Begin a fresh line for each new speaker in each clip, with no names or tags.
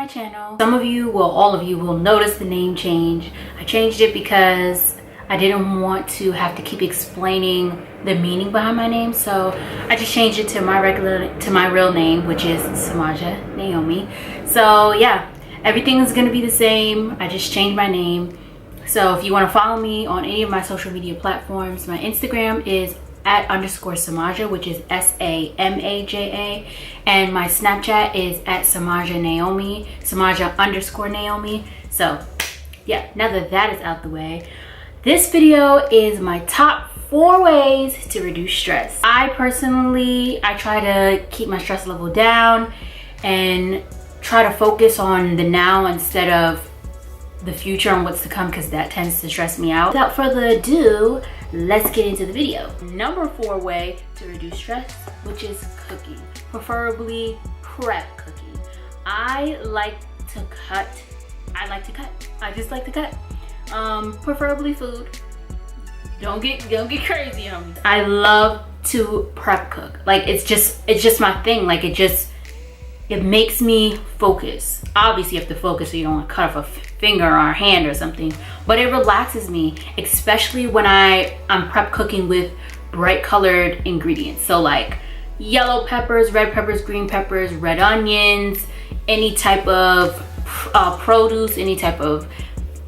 Channel. Some of you, well, all of you will notice the name change. I changed it because I didn't want to have to keep explaining the meaning behind my name, so I just changed it to my real name, which is Samaja Naomi. So yeah, everything is going to be the same. I just changed my name. So if you want to follow me on any of my social media platforms, my Instagram is @_Samaja, which is SAMAJA, and my Snapchat is @Samaja Naomi, Samaja_Naomi. So yeah, now that that is out the way, this video is my top 4 ways to reduce stress. I try to keep my stress level down and try to focus on the now instead of the future and what's to come, because that tends to stress me out. Without further ado, let's get into the video. Number 4 way to reduce stress, which is cooking, preferably prep cooking. I like to cut. I just like to cut. Preferably food. Don't get crazy on me. I love to prep cook. Like it's just my thing. Like it makes me focus. Obviously you have to focus so you don't want to cut off a finger or a hand or something, but it relaxes me, especially when I'm prep cooking with bright colored ingredients. So like yellow peppers, red peppers, green peppers, red onions, any type of produce, any type of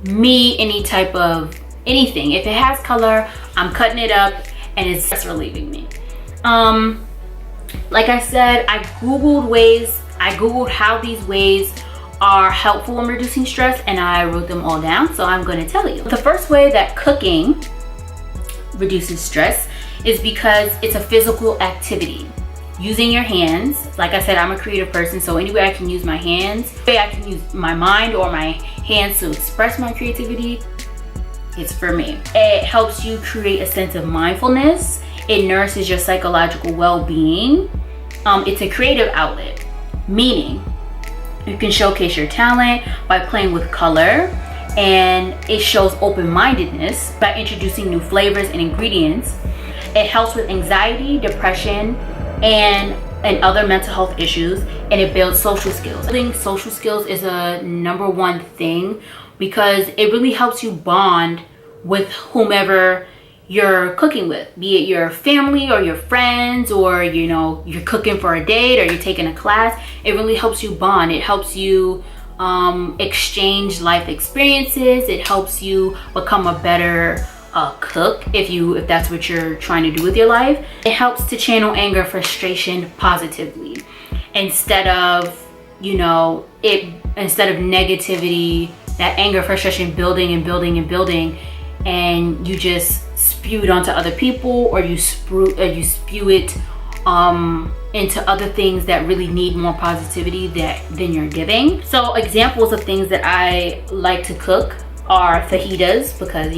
meat, any type of anything. If it has color, I'm cutting it up and it's stress relieving me. Like I said, I googled how these ways are helpful in reducing stress, and I wrote them all down, so I'm going to tell you. The first way that cooking reduces stress is because it's a physical activity. Using your hands, like I said, I'm a creative person, so any way I can use my hands, any way I can use my mind or my hands to express my creativity, it's for me. It helps you create a sense of mindfulness. It nourishes your psychological well-being. It's a creative outlet, meaning you can showcase your talent by playing with color, and it shows open-mindedness by introducing new flavors and ingredients. It helps with anxiety, depression, and other mental health issues, and it builds social skills. I think social skills is a number 1 thing because it really helps you bond with whomever you're cooking with, be it your family or your friends, or you know, you're cooking for a date or you're taking a class. It really helps you bond. It helps you exchange life experiences. It helps you become a better cook if that's what you're trying to do with your life. It helps to channel anger, frustration positively instead of negativity, that anger, frustration building and building and building, and you just spew it onto other people, or you spew it into other things that really need more positivity than you're giving. So examples of things that I like to cook are fajitas, because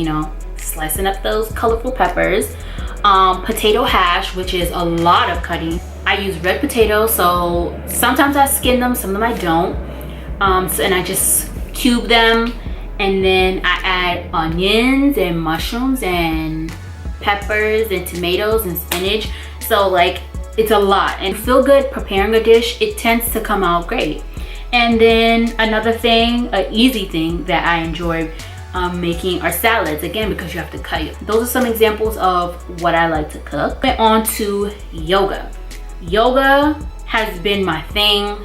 slicing up those colorful peppers, potato hash, which is a lot of cutting. I use red potatoes, so sometimes I skin them, some of them I don't, and I just cube them. And then I add onions and mushrooms and peppers and tomatoes and spinach. So like, it's a lot. And feel good preparing a dish, it tends to come out great. And then another thing, an easy thing that I enjoy making are salads, again, because you have to cut it. Those are some examples of what I like to cook. Went on to yoga. Yoga has been my thing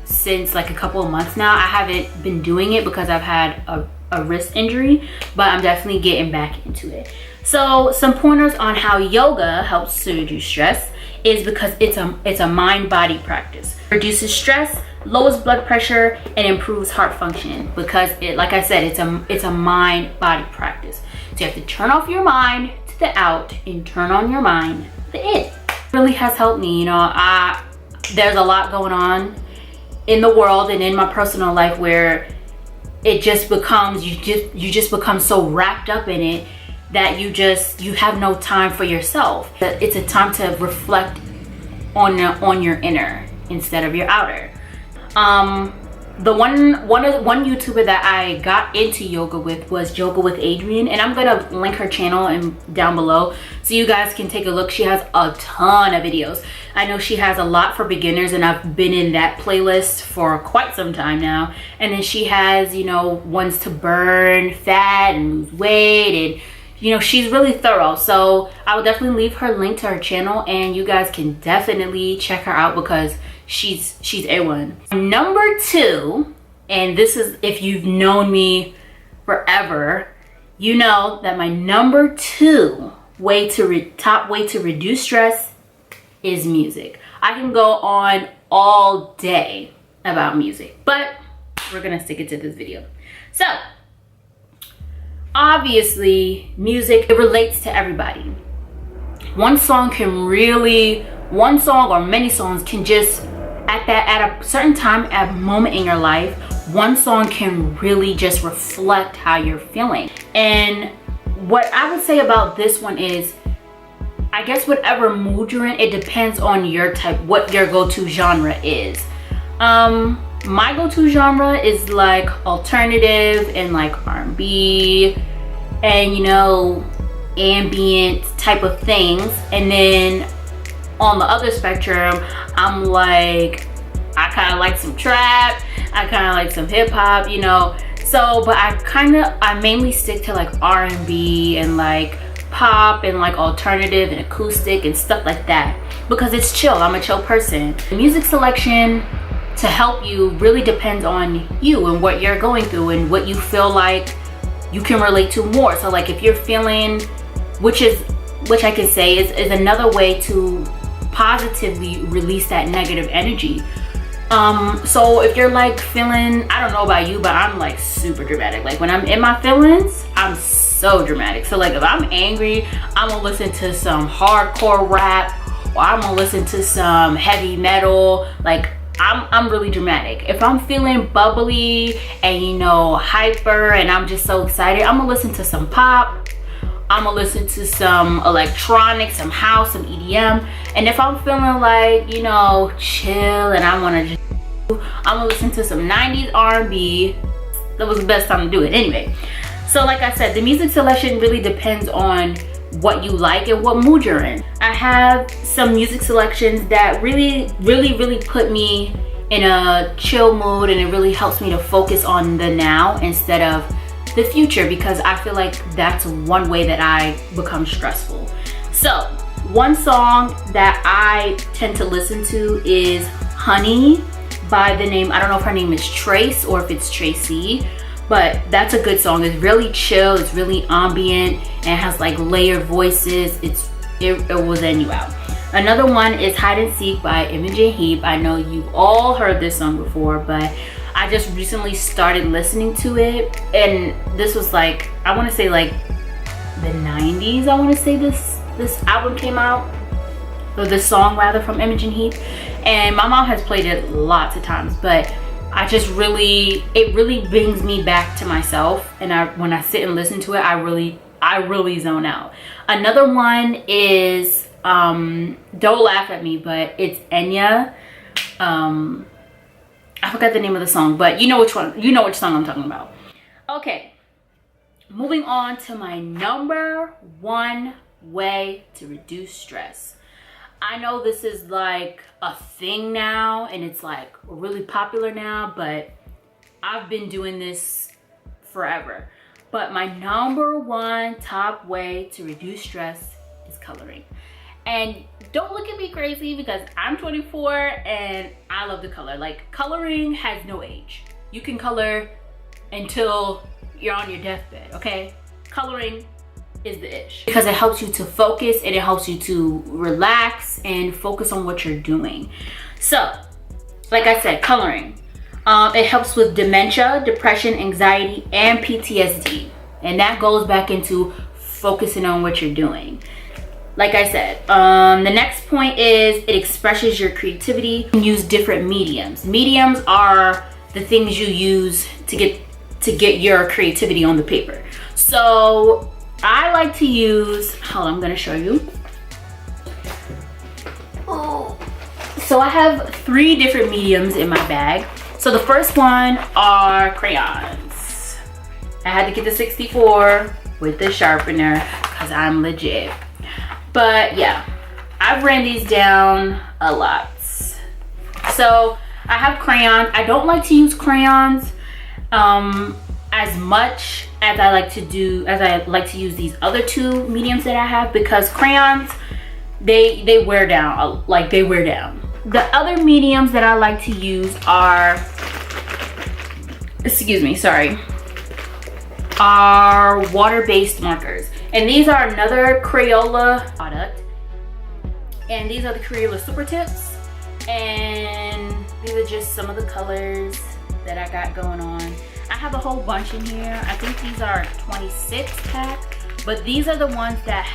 since like a couple of months now. I haven't been doing it because I've had a wrist injury, but I'm definitely getting back into it. So some pointers on how yoga helps to reduce stress is because it's a mind-body practice. Reduces stress, lowers blood pressure, and improves heart function, because like I said, it's a mind-body practice. So you have to turn off your mind to the out and turn on your mind to the in. It really has helped me. There's a lot going on in the world and in my personal life where it just becomes, you just become so wrapped up in it that you have no time for yourself. It's a time to reflect on your inner instead of your outer. one YouTuber that I got into yoga with was Yoga with Adrienne, and I'm gonna link her channel down below so you guys can take a look. She has a ton of videos. I know she has a lot for beginners, and I've been in that playlist for quite some time now. And then she has, you know, ones to burn fat and lose weight, and you know, she's really thorough. So I will definitely leave her link to her channel, and you guys can definitely check her out because she's A1. Number 2, and this is, if you've known me forever, you know that my number 2 top way to reduce stress is music. I can go on all day about music, but we're gonna stick it to this video. So obviously music, it relates to everybody. One song or many songs can just at a certain time, at a moment in your life, one song can really just reflect how you're feeling. And what I would say about this one is, I guess whatever mood you're in, it depends on your type, what your go-to genre is. My go-to genre is like alternative and like R&B and, you know, ambient type of things. And then on the other spectrum, I'm like, I kind of like some trap, I kind of like some hip hop, you know. So, but I mainly stick to like R&B and like pop and like alternative and acoustic and stuff like that because it's chill. I'm a chill person. The music selection to help you really depends on you and what you're going through and what you feel like you can relate to more. So like if you're feeling, which I can say is another way to positively release that negative energy. So if you're like feeling, I don't know about you, but I'm like super dramatic. Like when I'm in my feelings, I'm so dramatic. So like if I'm angry, I'm gonna listen to some hardcore rap, or I'm gonna listen to some heavy metal. Like I'm really dramatic. If I'm feeling bubbly and, you know, hyper and I'm just so excited, I'm gonna listen to some pop, I'm gonna listen to some electronic, some house, some EDM. And if I'm feeling like, you know, chill and I wanna just, I'm gonna listen to some 90s R&B. That was the best time to do it anyway. So like I said, the music selection really depends on what you like and what mood you're in. I have some music selections that really put me in a chill mood, and it really helps me to focus on the now instead of the future, because I feel like that's one way that I become stressful. So one song that I tend to listen to is Honey by the name, I don't know if her name is Trace or if it's Tracy, but that's a good song. It's really chill, it's really ambient, and it has like layered voices. It will zen you out. Another one is Hide and Seek by Imogen Heap. I know you've all heard this song before, but I just recently started listening to it, and this was like, I want to say like the 90s. I want to say this album came out, or this song rather, from Imogen Heap, and my mom has played it lots of times, but I just it really brings me back to myself, and when I sit and listen to it, I really zone out. Another one is don't laugh at me, but it's Enya. I forgot the name of the song, but you know which one, you know which song I'm talking about. Okay, moving on to my number 1 way to reduce stress. I know this is like a thing now, and it's like really popular now, but I've been doing this forever. But my number 1 top way to reduce stress is coloring. And don't look at me crazy because I'm 24 and I love to color. Like, coloring has no age. You can color until you're on your deathbed, okay? Coloring is the ish because it helps you to focus, and it helps you to relax and focus on what you're doing. So, like I said, coloring. It helps with dementia, depression, anxiety, and PTSD. And that goes back into focusing on what you're doing. Like I said, the next point is it expresses your creativity. You can use different mediums. Mediums are the things you use to get your creativity on the paper. So I like to use, hold on, I'm gonna show you. Oh. So I have 3 different mediums in my bag. So the first one are crayons. I had to get the 64 with the sharpener because I'm legit. But yeah, I've ran these down a lot. So I have crayons. I don't like to use crayons as much as I like to use these other two mediums that I have, because crayons, they wear down, like they wear down. The other mediums that I like to use are, are water-based markers. And these are another Crayola product. And these are the Crayola Super Tips. And these are just some of the colors that I got going on. I have a whole bunch in here. I think these are 26 pack, but these are the ones that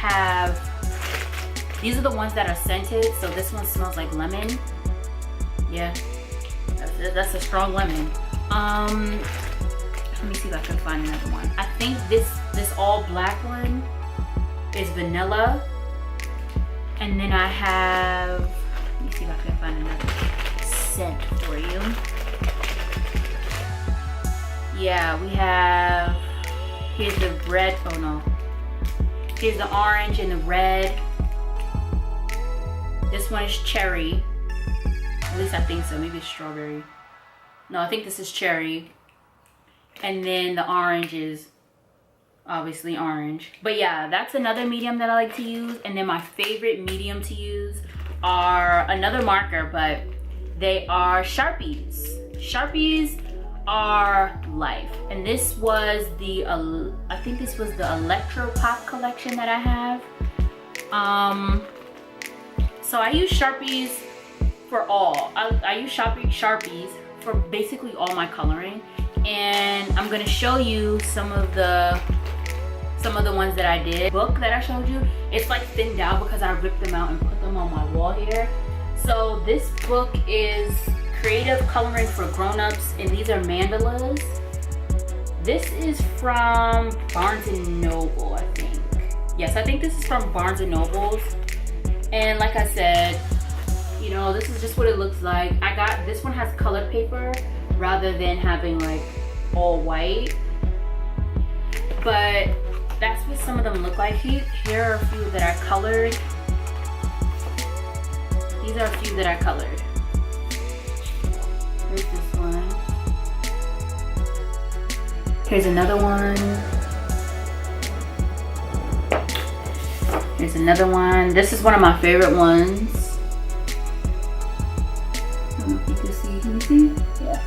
are scented. So this one smells like lemon. Yeah, that's a strong lemon. Let me see if I can find another one. I think this all black one is vanilla. And then I have, let me see if I can find another scent for you. Yeah, we have, here's the red, oh no. Here's the orange and the red. This one is cherry. At least I think so, maybe it's strawberry. No, I think this is cherry. And then the orange is obviously orange. But yeah, that's another medium that I like to use. And then my favorite medium to use are another marker, but they are Sharpies. Sharpies are life. And this was the I think this was the Electro Pop collection that I have. So I use Sharpies for all. I use Sharpies for basically all my coloring. And I'm gonna show you some of the ones that I did. Book that I showed you, it's like thinned out because I ripped them out and put them on my wall here. So this book is Creative Coloring for Grown-Ups, and these are mandalas. This is from Barnes & Noble, I think. Yes, I think this is from Barnes & Noble's. And like I said, you know, this is just what it looks like. This one has colored paper rather than having like all white. But that's what some of them look like. Here are a few that I colored. These are a few that I colored. Here's this one. Here's another one. Here's another one. This is one of my favorite ones. I don't know if you can see. Can you see? Yeah.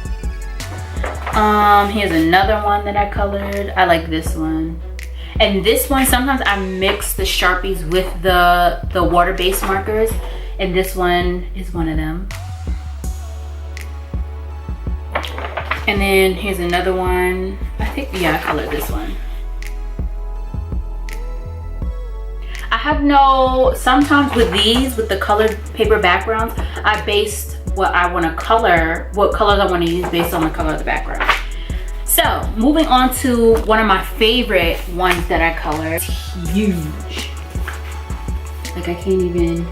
Here's another one that I colored. I like this one. And this one, sometimes I mix the Sharpies with the water-based markers. And this one is one of them. And then here's another one. I think, yeah, I colored this one. I have sometimes with these, with the colored paper backgrounds, I based what I want to color, what colors I want to use based on the color of the background. So, moving on to one of my favorite ones that I colored. It's huge. Like I can't even,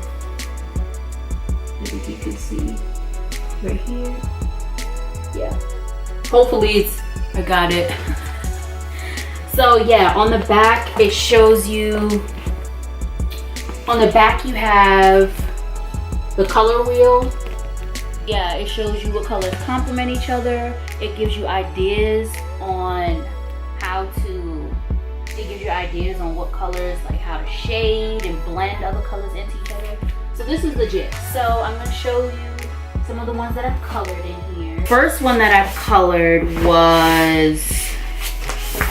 maybe you can see right here. Yeah. Hopefully I got it. So yeah, on the back it shows you, on the back you have the color wheel. Yeah, it shows you what colors complement each other. It gives you ideas on what colors, like how to shade and blend other colors into each other. So this is legit. So I'm gonna show you some of the ones that I've colored in here. First one that I've colored was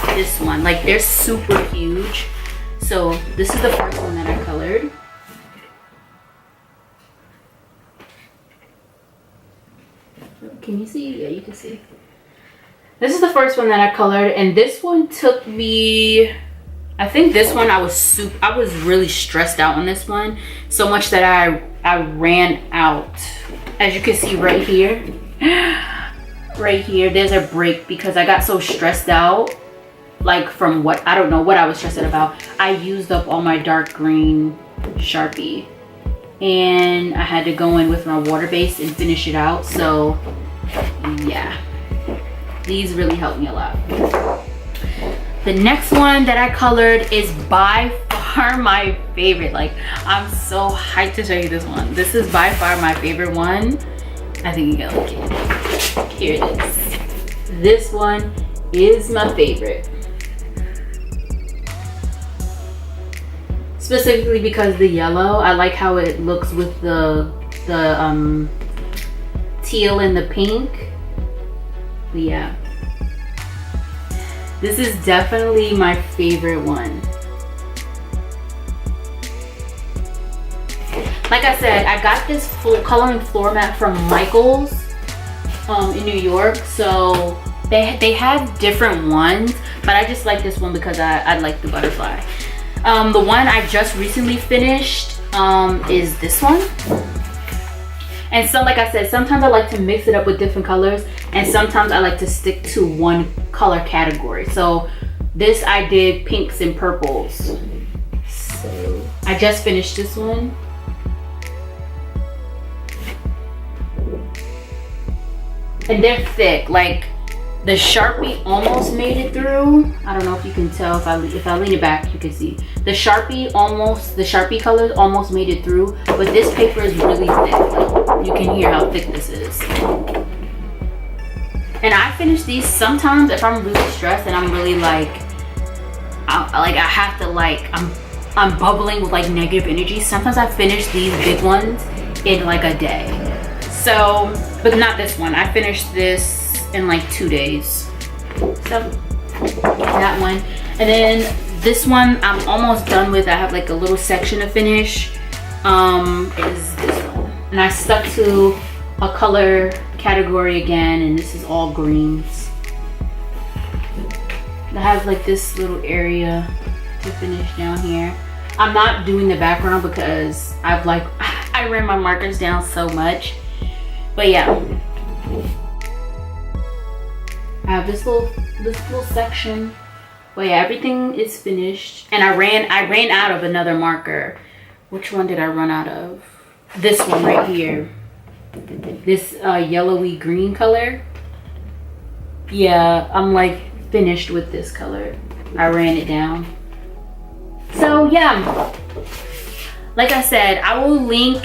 this one. Like, they're super huge. So this is the first one that I colored. Can you see? Yeah, you can see. This is the first one that I colored, and this one took me, I think this one I was really stressed out on this one, so much that I ran out. As you can see right here, there's a break because I got so stressed out, like from what, I don't know what I was stressed out about. I used up all my dark green Sharpie and I had to go in with my water base and finish it out. So yeah, these really helped me a lot. The next one that I colored is by far my favorite. Like, I'm so hyped to show you this one. This is by far my favorite one. I think you can like it. Here it is. This one is my favorite. Specifically because the yellow, I like how it looks with the teal and the pink. But yeah, this is definitely my favorite one. Like I said, I got this full coloring floor mat from Michael's in New York. So they have different ones, but I just like this one because I like the butterfly. The one I just recently finished is this one. And so, like I said, sometimes I like to mix it up with different colors, and sometimes I like to stick to one color category. So this I did pinks and purples. So I just finished this one. And they're thick, like the Sharpie almost made it through. I don't know if you can tell, if I lean it back, you can see. The Sharpie colors almost made it through, but this paper is really thick. Like, you can hear how thick this is. And I finish these sometimes if I'm really stressed and I'm really I'm bubbling with like negative energy. Sometimes I finish these big ones in like a day. So, but not this one. I finished this in like 2 days. So that one. And then this one I'm almost done with. I have like a little section to finish. Is this one. And I stuck to a color category again, and this is all greens. It has like this little area to finish down here. I'm not doing the background because I ran my markers down so much. But yeah, I have this little section. But yeah, everything is finished. And I ran out of another marker. Which one did I run out of? This one right here. This yellowy green color. Yeah, I'm like finished with this color. I ran it down. So yeah, like I said, I will link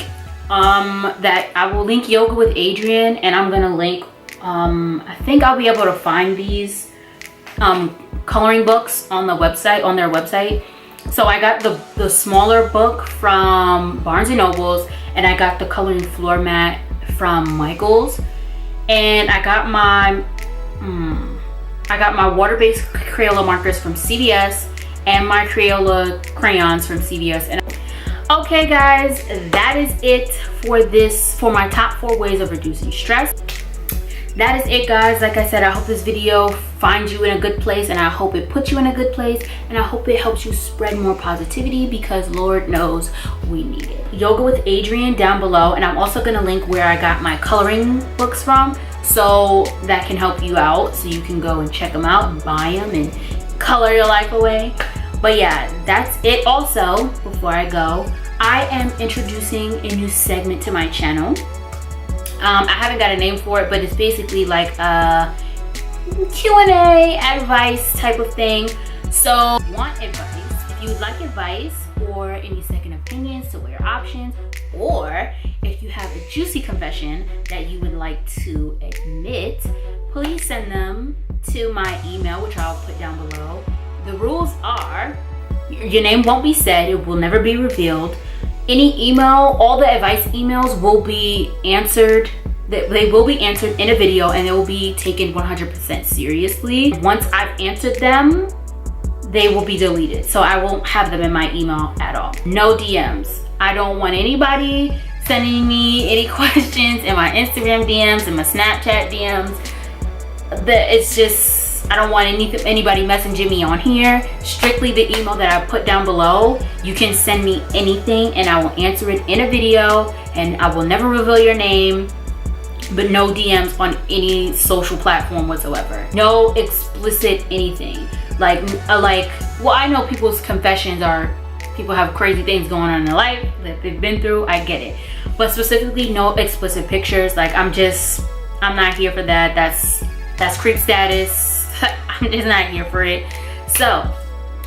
Yoga with Adrian, and I'm gonna link I think I'll be able to find these coloring books on their website. So I got the smaller book from Barnes & Nobles, and I got the coloring floor mat from Michael's, and I got my water-based Crayola markers from CVS and my Crayola crayons from CVS. And okay guys, that is it for my top 4 ways of reducing stress. That is it guys. Like I said, I hope this video finds you in a good place, and I hope it puts you in a good place, and I hope it helps you spread more positivity, because Lord knows we need it. Yoga with Adrian down below, and I'm also going to link where I got my coloring books from, so that can help you out, so you can go and check them out and buy them and color your life away. But yeah, that's it. Also, before I go, I am introducing a new segment to my channel. I haven't got a name for it, but it's basically like a Q&A advice type of thing. So if you want advice, if you would like advice or any second opinions to wear options, or if you have a juicy confession that you would like to admit, please send them to my email, which I'll put down below. The rules are, your name won't be said, it will never be revealed. Any email, all the advice emails will be answered. They will be answered in a video, and they will be taken 100% seriously. Once I've answered them, they will be deleted. So I won't have them in my email at all. No DMs. I don't want anybody sending me any questions in my Instagram DMs and my Snapchat DMs. It's just, I don't want anybody messaging me on here. Strictly the email that I put down below. You can send me anything and I will answer it in a video, and I will never reveal your name, but no DMs on any social platform whatsoever. No explicit anything. Well, I know people's confessions are, people have crazy things going on in their life that they've been through. I get it. But specifically, no explicit pictures. Like, I'm just I'm not here for that. That's creep status. I'm just not here for it. So,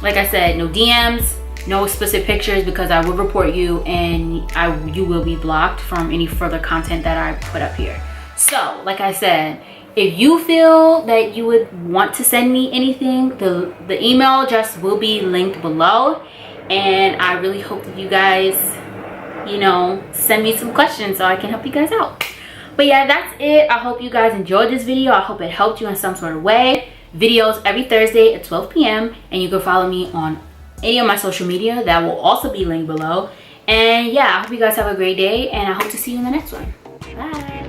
like I said, no DMs, no explicit pictures, because I will report you and you will be blocked from any further content that I put up here. So, like I said, if you feel that you would want to send me anything, the email address will be linked below. And I really hope that you guys, you know, send me some questions so I can help you guys out. But yeah, that's it. I hope you guys enjoyed this video. I hope it helped you in some sort of way. Videos every Thursday at 12 p.m. and you can follow me on any of my social media that will also be linked below. And yeah, I hope you guys have a great day, and I hope to see you in the next one. Bye.